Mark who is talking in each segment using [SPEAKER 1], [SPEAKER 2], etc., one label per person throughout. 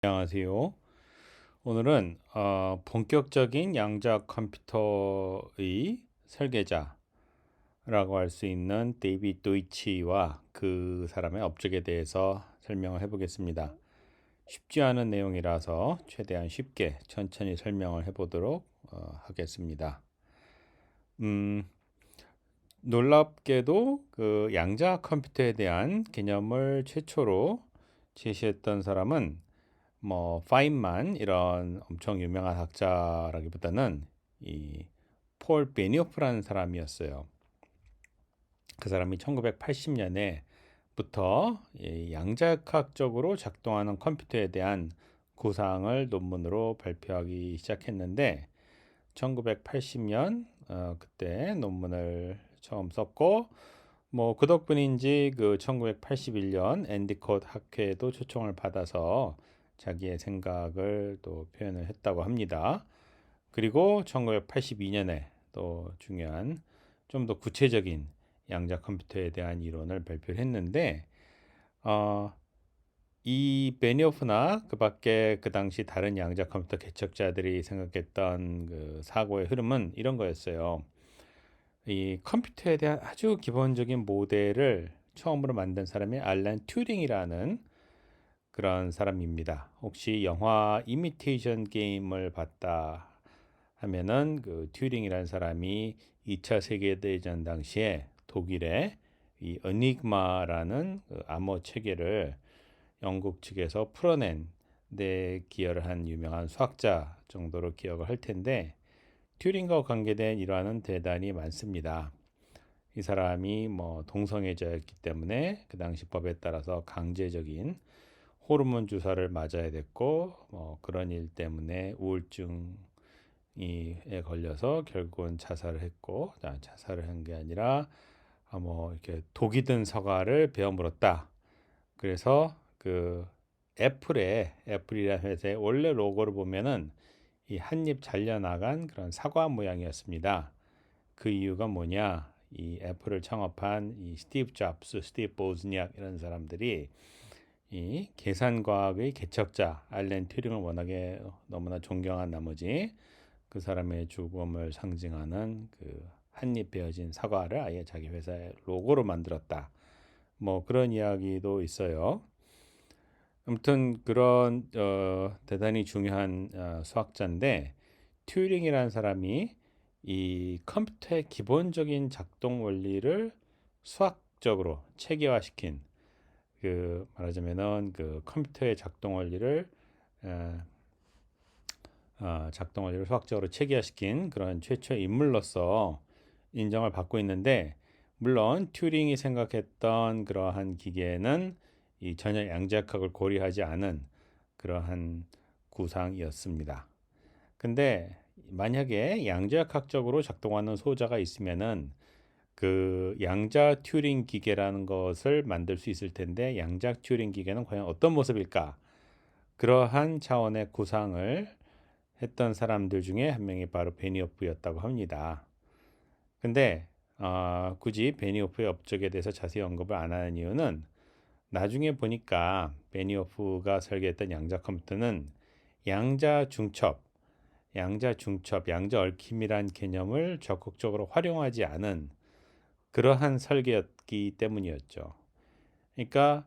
[SPEAKER 1] 안녕하세요. 오늘은 본격적인 양자 컴퓨터의 설계자라고 할 수 있는 데이비드 도이치와 그 사람의 업적에 대해서 설명을 해보겠습니다. 쉽지 않은 내용이라서 최대한 쉽게 천천히 설명을 해보도록 하겠습니다. 음, 놀랍게도 그 양자 컴퓨터에 대한 개념을 최초로 제시했던 사람은 파인만 이런 엄청 유명한 학자라기보다는 이 폴 베니오프라는 사람이었어요. 그 사람이 1980년에부터 양자역학적으로 작동하는 컴퓨터에 대한 구상을 논문으로 발표하기 시작했는데 1980년 그때 논문을 처음 썼고 그 덕분인지 그 1981년 앤디콧 학회에도 초청을 받아서 자기의 생각을 또 표현을 했다고 합니다. 그리고 1982년에 또 중요한 좀 더 구체적인 양자 컴퓨터에 대한 이론을 발표를 했는데 어, 이 베니오프나 그 밖에 그 당시 다른 양자 컴퓨터 개척자들이 생각했던 그 사고의 흐름은 이런 거였어요. 이 컴퓨터에 대한 아주 기본적인 모델을 처음으로 만든 사람이 알렌 튜링이라는 그런 사람입니다. 혹시 영화 이미테이션 게임을 봤다 하면은 그 튜링이라는 사람이 2차 세계대전 당시에 독일의 이 에니그마라는 그 암호 체계를 영국 측에서 풀어낸 데 기여를 한 유명한 수학자 정도로 기억을 할 텐데 튜링과 관계된 일화는 대단히 많습니다. 이 사람이 동성애자였기 때문에 그 당시 법에 따라서 강제적인 호르몬 주사를 맞아야 됐고 그런 일 때문에 우울증에 걸려서 결국은 자살을 했고 자살을 한 게 아니라 이렇게 독이 든 사과를 베어 물었다. 그래서 그 애플이라는 회사의 원래 로고를 보면은 이 한 입 잘려나간 그런 사과 모양이었습니다. 그 이유가 뭐냐? 이 애플을 창업한 이 스티브 잡스, 스티브 보즈니악 이런 사람들이 이 계산과학의 개척자 알렌 튜링을 워낙에 너무나 존경한 나머지 그 사람의 죽음을 상징하는 그 한입 베어진 사과를 아예 자기 회사의 로고로 만들었다. 그런 이야기도 있어요. 아무튼 그런 대단히 중요한 수학자인데 튜링이라는 사람이 이 컴퓨터의 기본적인 작동 원리를 수학적으로 체계화시킨 그 말하자면은 그 컴퓨터의 어, 작동 원리를 수학적으로 체계화시킨 그런 최초의 인물로서 인정을 받고 있는데 물론 튜링이 생각했던 그러한 기계는 이 전혀 양자역학을 고려하지 않은 그러한 구상이었습니다. 근데 만약에 양자역학적으로 작동하는 소자가 있으면은 그 양자 튜링 기계라는 것을 만들 수 있을 텐데 양자 튜링 기계는 과연 어떤 모습일까? 그러한 차원의 구상을 했던 사람들 중에 한 명이 바로 베니오프였다고 합니다. 근데 굳이 베니오프의 업적에 대해서 자세히 언급을 안 하는 이유는 나중에 보니까 베니오프가 설계했던 양자 컴퓨터는 양자 중첩, 양자 얽힘이란 개념을 적극적으로 활용하지 않은 그러한 설계였기 때문이었죠. 그러니까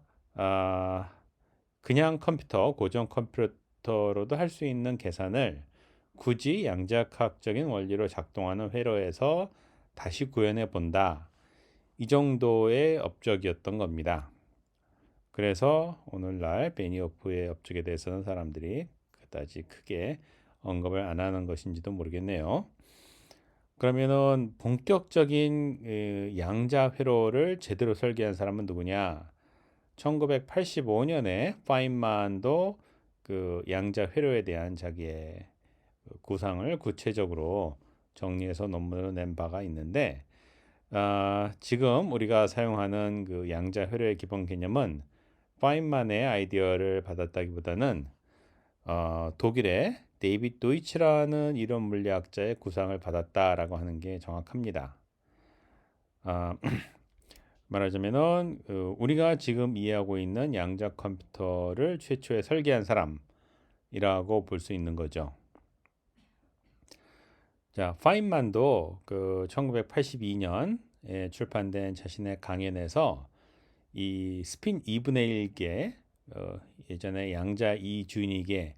[SPEAKER 1] 그냥 컴퓨터, 고전 컴퓨터로도 할 수 있는 계산을 굳이 양자역학적인 원리로 작동하는 회로에서 다시 구현해 본다. 이 정도의 업적이었던 겁니다. 그래서 오늘날 베니오프의 업적에 대해서는 사람들이 그다지 크게 언급을 안 하는 것인지도 모르겠네요. 그러면은 본격적인 양자 회로를 제대로 설계한 사람은 누구냐? 1985년에 파인만도 그 양자 회로에 대한 자기의 구상을 구체적으로 정리해서 논문으로 낸 바가 있는데 지금 우리가 사용하는 그 양자 회로의 기본 개념은 파인만의 아이디어를 받았다기보다는 독일의 데이비드 도이치라는 이론 물리학자의 구상을 받았다라고 하는 게 정확합니다. 아, 말하자면은 우리가 지금 이해하고 있는 양자 컴퓨터를 최초에 설계한 사람 이라고 볼 수 있는 거죠. 자, 파인만도 그 1982년에 출판된 자신의 강연에서 이 스핀 2분의 1계, 예전에 양자 이준익의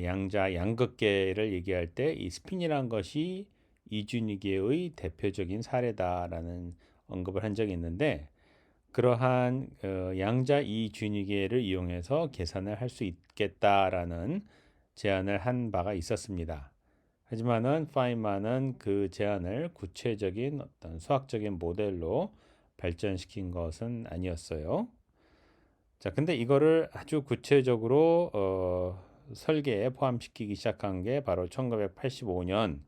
[SPEAKER 1] 양자 양극계를 얘기할 때 이 스핀이란 것이 이준익의 대표적인 사례다라는 언급을 한 적이 있는데, 그러한 양자 이준익계를 이용해서 계산을 할 수 있겠다라는 제안을 한 바가 있었습니다. 하지만은 파인만은 그 제안을 구체적인 어떤 수학적인 모델로 발전시킨 것은 아니었어요. 자, 근데 이거를 아주 구체적으로 설계에 포함시키기 시작한 게 바로 1985년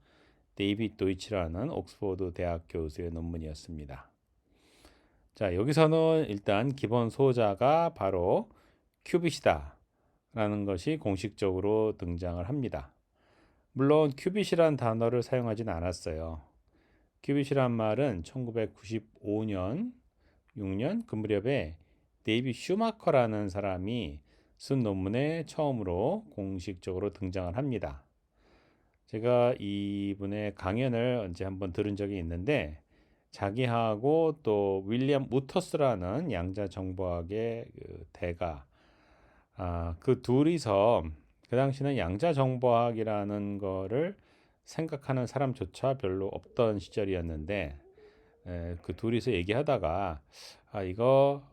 [SPEAKER 1] 데이빗 도이치라는 옥스퍼드 대학 교수의 논문이었습니다. 자, 여기서는 일단 기본 소자가 바로 큐빗이다 라는 것이 공식적으로 등장을 합니다. 물론 큐빗이란 단어를 사용하진 않았어요. 큐빗이란 말은 1995년, 6년 그 무렵에 데이빗 슈마커라는 사람이 쓴 논문에 처음으로 공식적으로 등장을 합니다. 제가 이분의 강연을 언제 한번 들은 적이 있는데, 자기하고 또 윌리엄 우터스라는 양자정보학의 그 대가, 그 둘이서 그 당시는 양자정보학이라는 거를 생각하는 사람조차 별로 없던 시절이었는데, 그 둘이서 얘기하다가 이거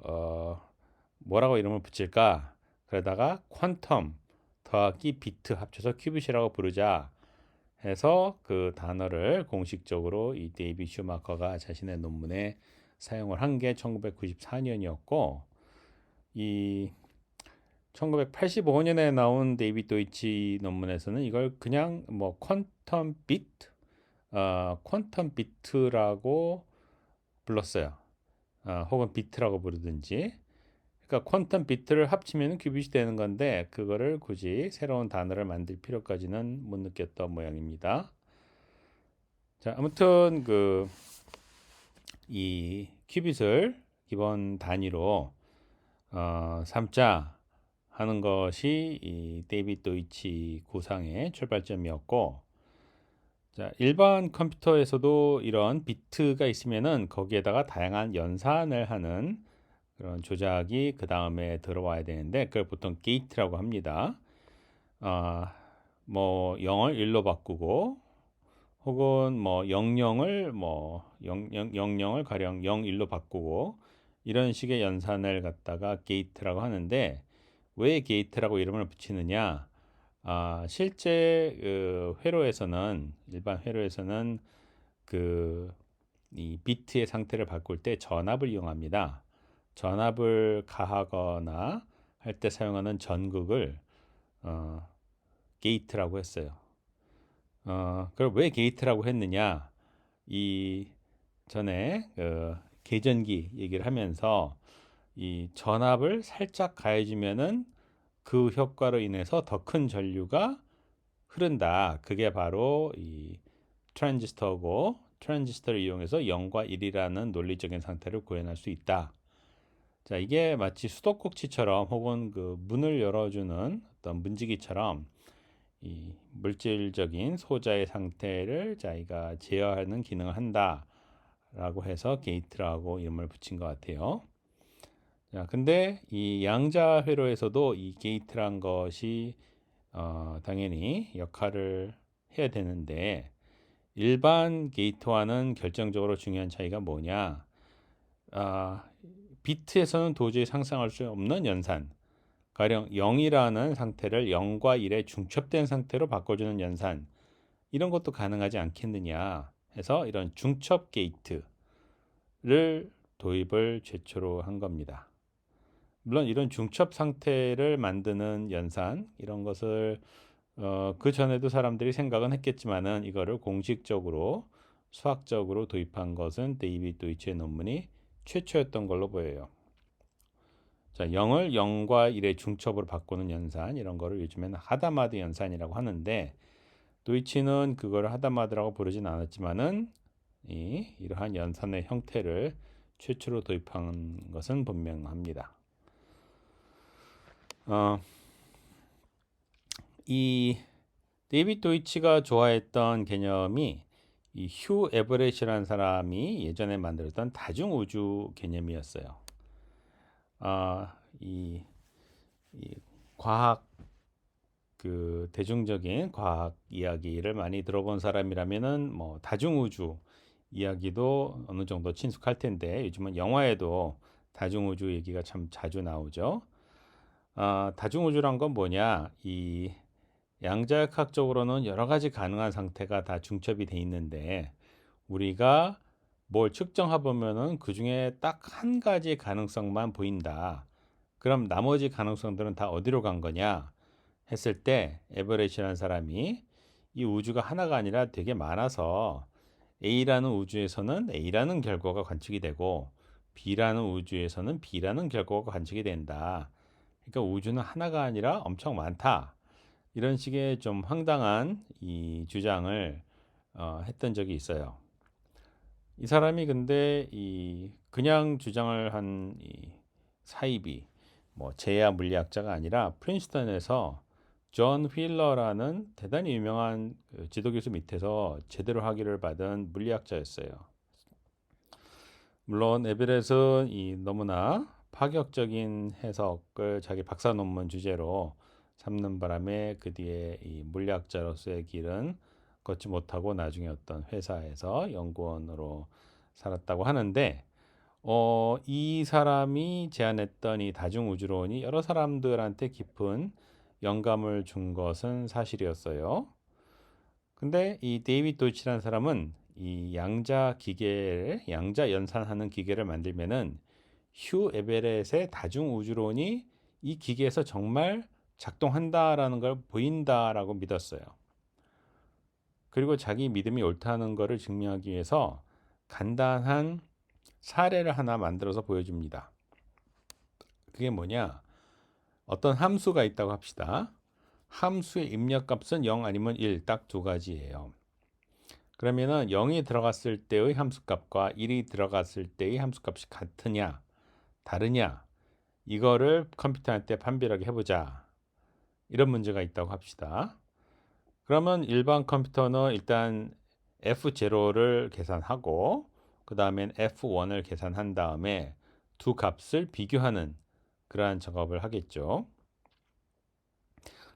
[SPEAKER 1] 뭐라고 이름을 붙일까? 그러다가 퀀텀 더하기 비트 합쳐서 큐빗이라고 부르자 해서 그 단어를 공식적으로 이 데이빗 슈마커가 자신의 논문에 사용을 한 게 1994년이었고, 이 1985년에 나온 데이빗 도이치 논문에서는 이걸 그냥 뭐 퀀텀 비트라고 불렀어요. 혹은 비트라고 부르든지. 그러니까 퀀텀 비트를 합치면 큐빗이 되는 건데, 그거를 굳이 새로운 단어를 만들 필요까지는 못 느꼈던 모양입니다. 자, 아무튼 이 큐빗을 기본 단위로 삼자 하는 것이 이 데이빗 도이치 구상의 출발점이었고, 자, 일반 컴퓨터에서도 이런 비트가 있으면은 거기에다가 다양한 연산을 하는 그런 조작이 그 다음에 들어와야 되는데, 그걸 보통 게이트라고 합니다. 뭐 0을 1로 바꾸고, 혹은 뭐 00을 뭐 00을 가령 01로 바꾸고, 이런 식의 연산을 갖다가 게이트라고 하는데, 왜 게이트라고 이름을 붙이느냐? 실제 회로에서는, 일반 회로에서는 이 비트의 상태를 바꿀 때 전압을 이용합니다. 전압을 가하거나 할 때 사용하는 전극을 게이트라고 했어요. 그럼 왜 게이트라고 했느냐? 이 전에 계전기 얘기를 하면서 이 전압을 살짝 가해주면은 그 효과로 인해서 더 큰 전류가 흐른다. 그게 바로 이 트랜지스터고, 트랜지스터를 이용해서 0과 1이라는 논리적인 상태를 구현할 수 있다. 자, 이게 마치 수도꼭지처럼 혹은 그 문을 열어주는 어떤 문지기처럼 이 물질적인 소자의 상태를 자기가 제어하는 기능을 한다라고 해서 게이트라고 이름을 붙인 것 같아요. 자, 근데 이 양자 회로에서도 이 게이트란 것이 당연히 역할을 해야 되는데, 일반 게이트와는 결정적으로 중요한 차이가 뭐냐? 비트에서는 도저히 상상할 수 없는 연산, 가령 0이라는 상태를 0과 1의 중첩된 상태로 바꿔주는 연산, 이런 것도 가능하지 않겠느냐 해서 이런 중첩 게이트를 도입을 최초로 한 겁니다. 물론 이런 중첩 상태를 만드는 연산, 이런 것을 그 전에도 사람들이 생각은 했겠지만은, 이거를 공식적으로 수학적으로 도입한 것은 데이빗 도이치의 논문이 최초였던 걸로 보여요. 자, 0을 0과 1의 중첩으로 바꾸는 연산, 이런 거를 요즘에는 하다마드 연산이라고 하는데, 도이치는 그걸 하다마드라고 부르진 않았지만은 이러한 연산의 형태를 최초로 도입한 것은 분명합니다. 이 데이빗 도이치가 좋아했던 개념이 이 휴 에버렛이라는 사람이 예전에 만들었던 다중우주 개념이었어요. 아, 이 과학 그 대중적인 과학 이야기를 많이 들어본 사람이라면은 뭐 다중우주 이야기도 어느 정도 친숙할 텐데 요즘은 영화에도 다중우주 얘기가 참 자주 나오죠. 다중우주란 건 뭐냐? 이 양자역학적으로는 여러 가지 가능한 상태가 다 중첩이 돼 있는데 우리가 뭘 측정해 보면은 그 중에 딱 한 가지 가능성만 보인다. 그럼 나머지 가능성들은 다 어디로 간 거냐? 했을 때 에버렛이라는 사람이 이 우주가 하나가 아니라 되게 많아서 A라는 우주에서는 A라는 결과가 관측이 되고 B라는 우주에서는 B라는 결과가 관측이 된다. 그러니까 우주는 하나가 아니라 엄청 많다. 이런 식의 좀 황당한 이 주장을 했던 적이 있어요. 이 사람이 근데 이 그냥 주장을 한 이 사이비 뭐 제야 물리학자가 아니라 프린스턴에서 존 휠러라는 대단히 유명한 그 지도 교수 밑에서 제대로 학위를 받은 물리학자였어요. 물론 에베렛은 이 너무나 파격적인 해석을 자기 박사 논문 주제로 삼는 바람에 그 뒤에 이 물리학자로서의 길은 걷지 못하고 나중에 어떤 회사에서 연구원으로 살았다고 하는데 이 사람이 제안했던 이 다중우주론이 여러 사람들한테 깊은 영감을 준 것은 사실이었어요. 근데 이 데이빗 도이치라는 사람은 이 양자 기계를 양자 연산하는 기계를 만들면은 휴 에베렛의 다중우주론이 이 기계에서 정말 작동한다라는 걸 보인다라고 믿었어요. 그리고 자기 믿음이 옳다는 것을 증명하기 위해서 간단한 사례를 하나 만들어서 보여줍니다. 그게 뭐냐? 어떤 함수가 있다고 합시다. 함수의 입력값은 0 아니면 1, 딱 두 가지예요. 그러면은 0이 들어갔을 때의 함수값과 1이 들어갔을 때의 함수값이 같으냐, 다르냐, 이거를 컴퓨터한테 판별하게 해보자. 이런 문제가 있다고 합시다. 그러면 일반 컴퓨터는 일단 F0를 계산하고 그 다음엔 F1을 계산한 다음에 두 값을 비교하는 그러한 작업을 하겠죠.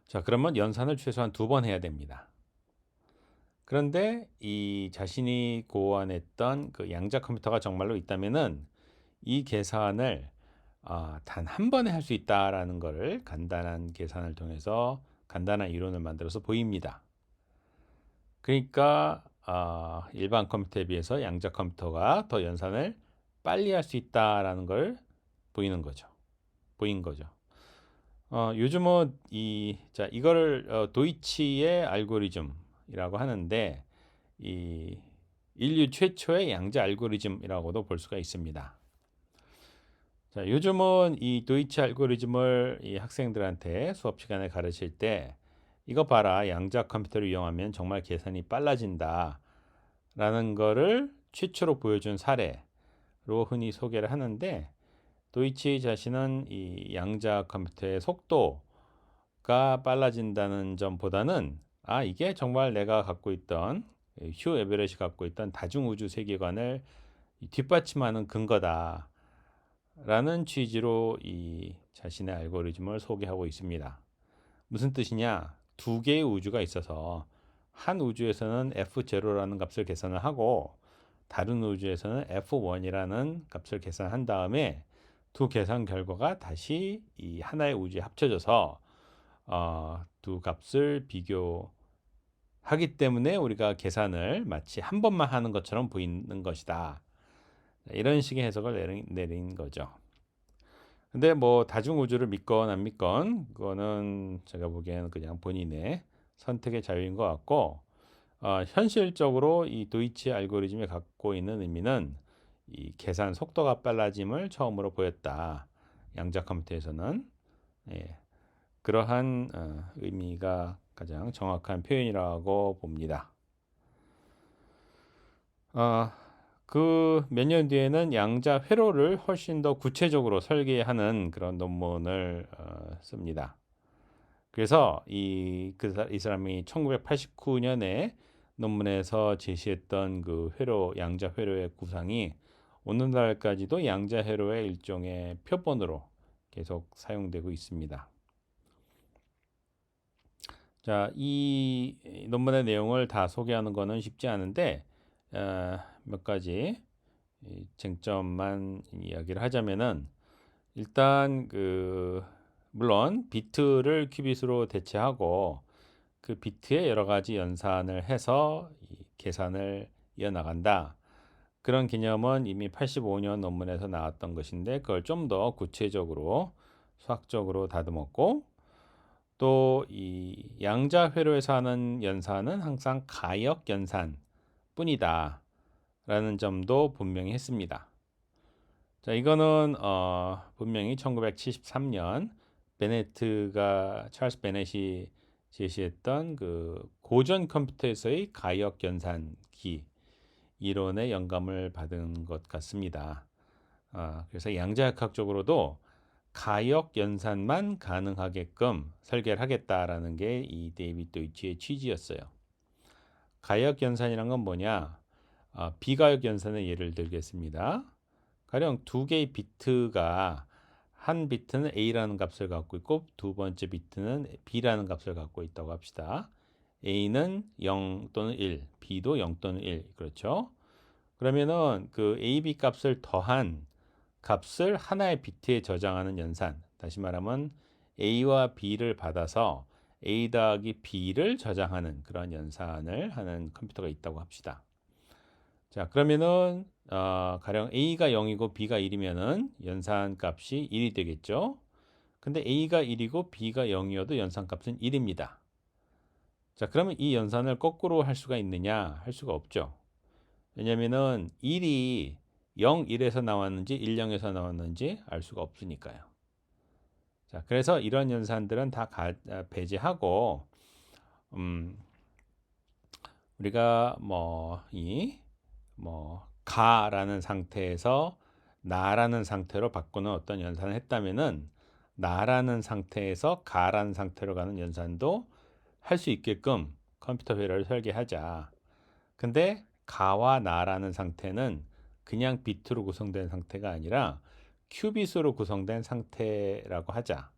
[SPEAKER 1] 자, 그러면 연산을 최소한 2번 해야 됩니다. 그런데 이 자신이 고안했던 그 양자 컴퓨터가 정말로 있다면은 이 계산을 단 한 번에 할 수 있다라는 것을 간단한 계산을 통해서 간단한 이론을 만들어서 보입니다. 그러니까 일반 컴퓨터에 비해서 양자 컴퓨터가 더 연산을 빨리 할 수 있다라는 걸 보이는 거죠. 보인 거죠. 요즘은 이거를 도이치의 알고리즘이라고 하는데 이 인류 최초의 양자 알고리즘이라고도 볼 수가 있습니다. 자, 요즘은 이 도이치 알고리즘을 이 학생들한테 수업 시간에 가르칠 때 이거 봐라, 양자 컴퓨터를 이용하면 정말 계산이 빨라진다 라는 거를 최초로 보여준 사례로 흔히 소개를 하는데 도이치 자신은 이 양자 컴퓨터의 속도가 빨라진다는 점보다는 이게 정말 내가 갖고 있던 휴 에베렛이 갖고 있던 다중우주 세계관을 뒷받침하는 근거다 라는 취지로 이 자신의 알고리즘을 소개하고 있습니다. 무슨 뜻이냐? 두 개의 우주가 있어서 한 우주에서는 F0라는 값을 계산을 하고 다른 우주에서는 F1이라는 값을 계산한 다음에 두 계산 결과가 다시 이 하나의 우주에 합쳐져서 두 값을 비교하기 때문에 우리가 계산을 마치 한 번만 하는 것처럼 보이는 것이다. 이런 식의 해석을 내린 거죠. 근데 뭐 다중우주를 믿건 안 믿건 그거는 제가 보기에는 그냥 본인의 선택의 자유인 것 같고 현실적으로 이 도이치 알고리즘이 갖고 있는 의미는 이 계산 속도가 빨라짐을 처음으로 보였다. 양자 컴퓨터에서는 그러한 의미가 가장 정확한 표현이라고 봅니다. 그 몇 년 뒤에는 양자 회로를 훨씬 더 구체적으로 설계하는 그런 논문을 씁니다. 그래서 이 사람이 1989년에 논문에서 제시했던 그 양자 회로의 구상이 오늘날까지도 양자 회로의 일종의 표본으로 계속 사용되고 있습니다. 자, 이 논문의 내용을 다 소개하는 것은 쉽지 않은데 몇 가지 쟁점만 이야기를 하자면은, 일단 물론 비트를 큐빗으로 대체하고 그 비트에 여러 가지 연산을 해서 이 계산을 이어나간다. 그런 개념은 이미 85년 논문에서 나왔던 것인데, 그걸 좀 더 구체적으로 수학적으로 다듬었고, 또 이 양자 회로에서 하는 연산은 항상 가역 연산 뿐이다 라는 점도 분명히 했습니다. 자, 이거는 분명히 1973년 찰스 베넷이 제시했던 그 고전 컴퓨터에서의 가역 연산기 이론의 영감을 받은 것 같습니다. 그래서 양자역학적으로도 가역 연산만 가능하게끔 설계를 하겠다라는 게 이 데이비드 도이치의 취지였어요. 가역 연산이란 건 뭐냐? 비가역 연산의 예를 들겠습니다. 가령 두 개의 비트가, 한 비트는 A라는 값을 갖고 있고 두 번째 비트는 B라는 값을 갖고 있다고 합시다. A는 0 또는 1, B도 0 또는 1. 그렇죠? 그러면은 그 A, B 값을 더한 값을 하나의 비트에 저장하는 연산. 다시 말하면 A와 B를 받아서 A 더하기 B를 저장하는 그런 연산을 하는 컴퓨터가 있다고 합시다. 자, 그러면은 가령 A가 0이고 B가 1이면은 연산 값이 1이 되겠죠. 근데 A가 1이고 B가 0이어도 연산 값은 1입니다. 자, 그러면 이 연산을 거꾸로 할 수가 있느냐? 할 수가 없죠. 왜냐면은 1이 0, 1에서 나왔는지 1, 0에서 나왔는지 알 수가 없으니까요. 자, 그래서 이런 연산들은 다 배제하고 우리가 가라는 상태에서 나라는 상태로 바꾸는 어떤 연산을 했다면은, 나라는 상태에서 가라는 상태로 가는 연산도 할 수 있게끔 컴퓨터 회로를 설계하자. 근데 가와 나라는 상태는 그냥 비트로 구성된 상태가 아니라 큐빗으로 구성된 상태라고 하자.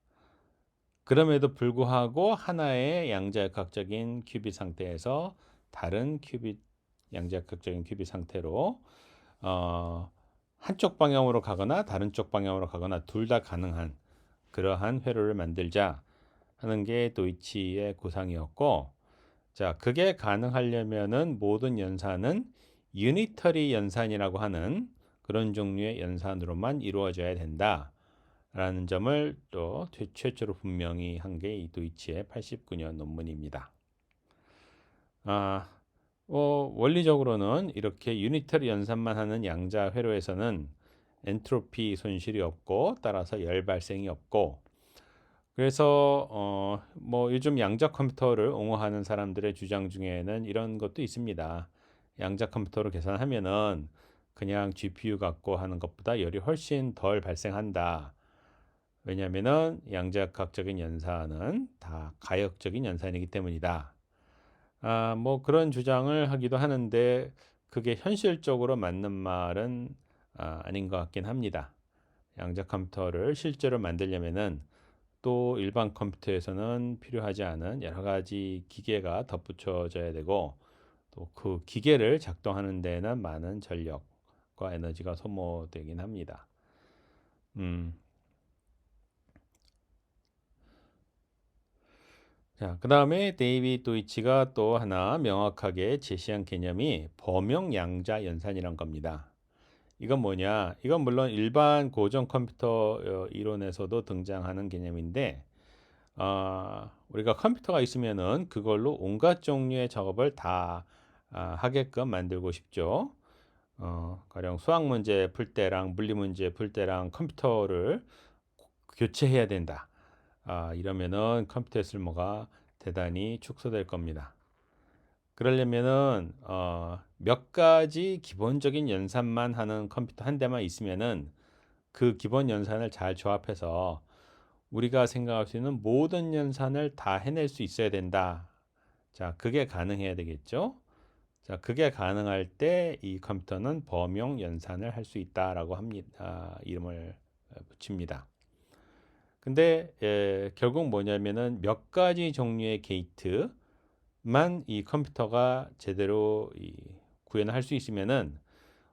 [SPEAKER 1] 그럼에도 불구하고 하나의 양자역학적인 큐빗 상태에서 다른 양자역학적인 큐빗 상태로 한쪽 방향으로 가거나 다른 쪽 방향으로 가거나 둘 다 가능한 그러한 회로를 만들자 하는 게 도이치의 구상이었고, 자, 그게 가능하려면은 모든 연산은 유니터리 연산이라고 하는 그런 종류의 연산으로만 이루어져야 된다라는 점을 또 최초로 분명히 한 게 이 도이치의 89년 논문입니다. 원리적으로는 이렇게 유니터리 연산만 하는 양자 회로에서는 엔트로피 손실이 없고 따라서 열 발생이 없고, 그래서 요즘 양자 컴퓨터를 옹호하는 사람들의 주장 중에는 이런 것도 있습니다. 양자 컴퓨터로 계산하면은 그냥 GPU 갖고 하는 것보다 열이 훨씬 덜 발생한다. 왜냐하면은 양자역학적인 연산은 다 가역적인 연산이기 때문이다. 그런 주장을 하기도 하는데, 그게 현실적으로 맞는 말은 아닌 것 같긴 합니다. 양자 컴퓨터를 실제로 만들려면은 또 일반 컴퓨터에서는 필요하지 않은 여러 가지 기계가 덧붙여져야 되고, 또 그 기계를 작동하는 데는 많은 전력과 에너지가 소모되긴 합니다. 자, 그 다음에 데이비드 도이치가 또 하나 명확하게 제시한 개념이 범용 양자 연산이란 겁니다. 이건 뭐냐? 이건 물론 일반 고전 컴퓨터 이론에서도 등장하는 개념인데, 우리가 컴퓨터가 있으면은 그걸로 온갖 종류의 작업을 다 하게끔 만들고 싶죠. 가령 수학 문제 풀 때랑 물리 문제 풀 때랑 컴퓨터를 교체해야 된다. 이러면은 컴퓨터의 쓸모가 대단히 축소될 겁니다. 그러려면은 몇 가지 기본적인 연산만 하는 컴퓨터 한 대만 있으면은 그 기본 연산을 잘 조합해서 우리가 생각할 수 있는 모든 연산을 다 해낼 수 있어야 된다. 자, 그게 가능해야 되겠죠. 자, 그게 가능할 때 이 컴퓨터는 범용 연산을 할 수 있다라고 합니다. 이름을 붙입니다. 근데 결국 뭐냐면은 몇 가지 종류의 게이트만 이 컴퓨터가 제대로 구현할 수 있으면은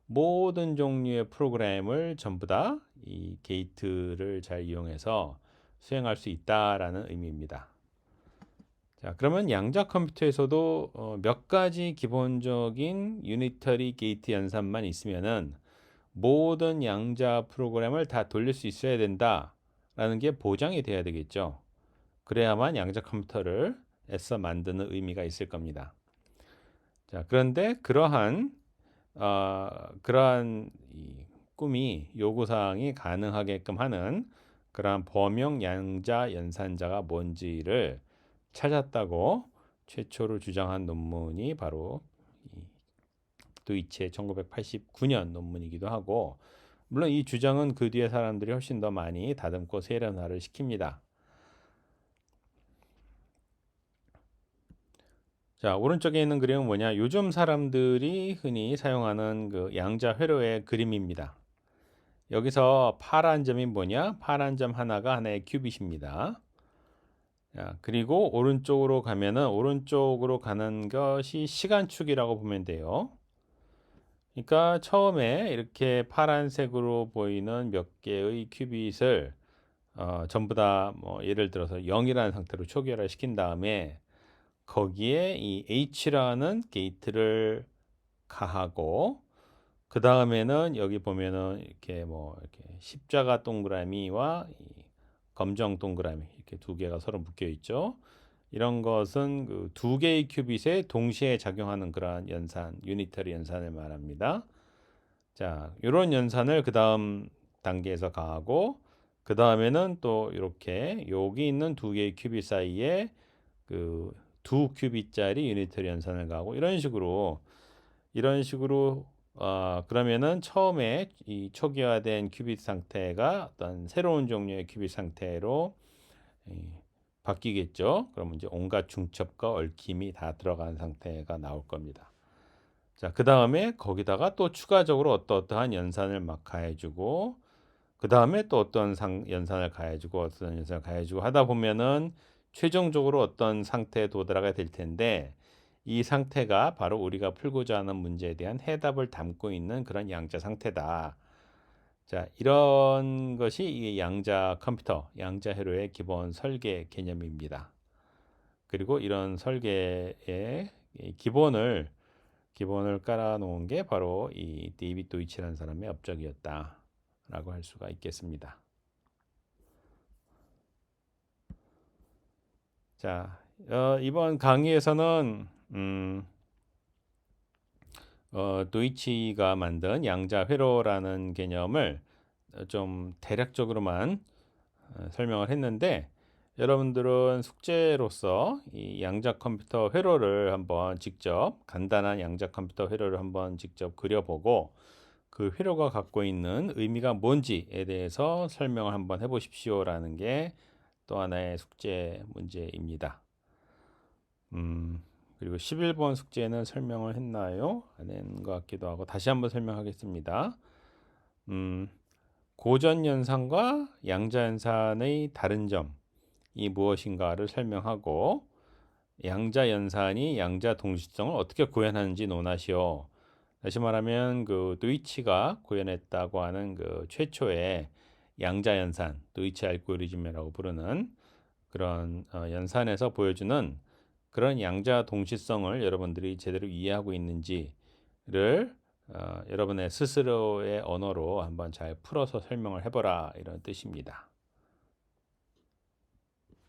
[SPEAKER 1] 모든 종류의 프로그램을 전부 다 이 게이트를 잘 이용해서 수행할 수 있다라는 의미입니다. 자, 그러면 양자 컴퓨터에서도 몇 가지 기본적인 유니터리 게이트 연산만 있으면은 모든 양자 프로그램을 다 돌릴 수 있어야 된다라는 게 보장이 돼야 되겠죠. 그래야만 양자 컴퓨터를 애써 만드는 의미가 있을 겁니다. 자, 그런데 그러한 이 꿈이 요구사항이 가능하게끔 하는 그러한 범용 양자 연산자가 뭔지를 찾았다고 최초로 주장한 논문이 바로 이 도이치의 1989년 논문이기도 하고, 물론 이 주장은 그 뒤에 사람들이 훨씬 더 많이 다듬고 세련화를 시킵니다. 자, 오른쪽에 있는 그림은 뭐냐? 요즘 사람들이 흔히 사용하는 그 양자 회로의 그림입니다. 여기서 파란 점이 뭐냐? 파란 점 하나가 하나의 큐빗입니다. 자, 그리고 오른쪽으로 가는 것이 시간축이라고 보면 돼요. 그러니까 처음에 이렇게 파란색으로 보이는 몇 개의 큐빗을 전부 다 뭐 예를 들어서 0이라는 상태로 초기화를 시킨 다음에 거기에 이 H라는 게이트를 가하고, 그 다음에는 여기 보면은 이렇게 십자가 동그라미와 이 검정 동그라미 이렇게 두 개가 서로 묶여 있죠. 이런 것은 그 두 개의 큐빗에 동시에 작용하는 그러한 연산, 유니터리 연산을 말합니다. 자, 이런 연산을 그 다음 단계에서 가하고, 그 다음에는 또 이렇게 여기 있는 두 개의 큐빗 사이에 그 두 큐빗짜리 유니터리 연산을 가고, 이런 식으로 그러면은 처음에 이 초기화된 큐빗 상태가 어떤 새로운 종류의 큐빗 상태로 이, 바뀌겠죠. 그러면 이제 온갖 중첩과 얽힘이 다 들어간 상태가 나올 겁니다. 자, 그 다음에 거기다가 또 추가적으로 어떠한 연산을 막 가해주고, 그 다음에 또 연산을 가해주고, 어떤 연산을 가해주고 하다 보면은 최종적으로 어떤 상태에 도달하게 될 텐데, 이 상태가 바로 우리가 풀고자 하는 문제에 대한 해답을 담고 있는 그런 양자 상태다. 자, 이런 것이 이 양자 컴퓨터, 양자 회로의 기본 설계 개념입니다. 그리고 이런 설계의 기본을 깔아놓은 게 바로 이 데이빗 도이치라는 사람의 업적이었다라고 할 수가 있겠습니다. 자, 이번 강의에서는 도이치가 만든 양자 회로라는 개념을 좀 대략적으로만 설명을 했는데, 여러분들은 숙제로서 이 양자 컴퓨터 회로를 한번 직접 간단한 양자 컴퓨터 회로를 한번 직접 그려보고 그 회로가 갖고 있는 의미가 뭔지에 대해서 설명을 한번 해보십시오라는 게 또 하나의 숙제 문제입니다. 그리고 11번 숙제는 설명을 했나요? 안 한 것 같기도 하고 다시 한번 설명하겠습니다. 고전 연산과 양자 연산의 다른 점이 무엇인가를 설명하고, 양자 연산이 양자 동시성을 어떻게 구현하는지 논하시오. 다시 말하면 그 도이치가 구현했다고 하는 그 최초의 양자 연산, 도이치 알고리즘이라고 부르는 그런 연산에서 보여주는 그런 양자 동시성을 여러분들이 제대로 이해하고 있는지를 여러분의 스스로의 언어로 한번 잘 풀어서 설명을 해보라, 이런 뜻입니다.